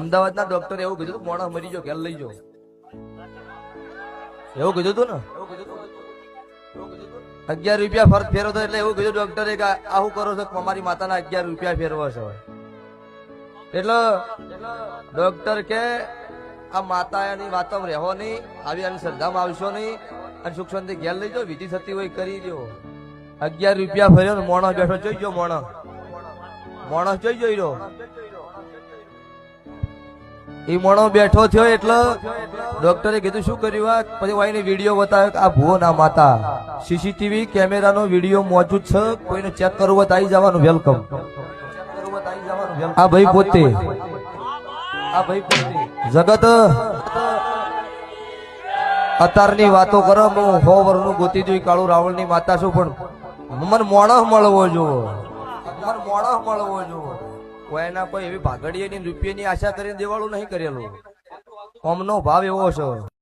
અમદાવાદના ડોક્ટર એવું કીધું મોણા મરી જો ઘેર લઈ જાઓ એવું કીધું હતું ને 11 રૂપિયા ફરક ફેરવતો એટલે એવું કીધું ડોક્ટરે કે આવું કરો છો અમારી માતાના 11 રૂપિયા ફેરવો છો એટલે ડોક્ટર કે આ માતાની વાતમાં રહેવો નહીં આવી આની શ્રદ્ધામાં આવશો નહીં અને સુખ શાંતિ ઘેર લઈ જાઓ વિધિ થતી હોય કરી દો 11 રૂપિયા ફર્યો ને મોણો બેઠો જોઈ ગયો મોણસ જોઈ જોઈ એ મોણો બેઠો થયો એટલે ડોક્ટરે કીધું શું કર્યું પછી વાઈને વિડીયો બતાવ્યો કે આ ભુવો ના માતા સીસીટીવી કેમેરાનો વિડીયો મોજૂદ છે કોઈને ચેક કરવું હોય તો આવી જવાનું વેલકમ આ ભાઈ પોતે જગત અતારની વાતો કરો હું 100 વર્ષનું ગોતી જોઈ કાળુ રાવળ ની માતા છું પણ મને મોણસ મળવો જોવો કોઈના કોઈ એવી ભાગડીએ ની રૂપિયાની આશા કરીને દેવાળું નહીં કરેલું અમનો ભાવ એવો છે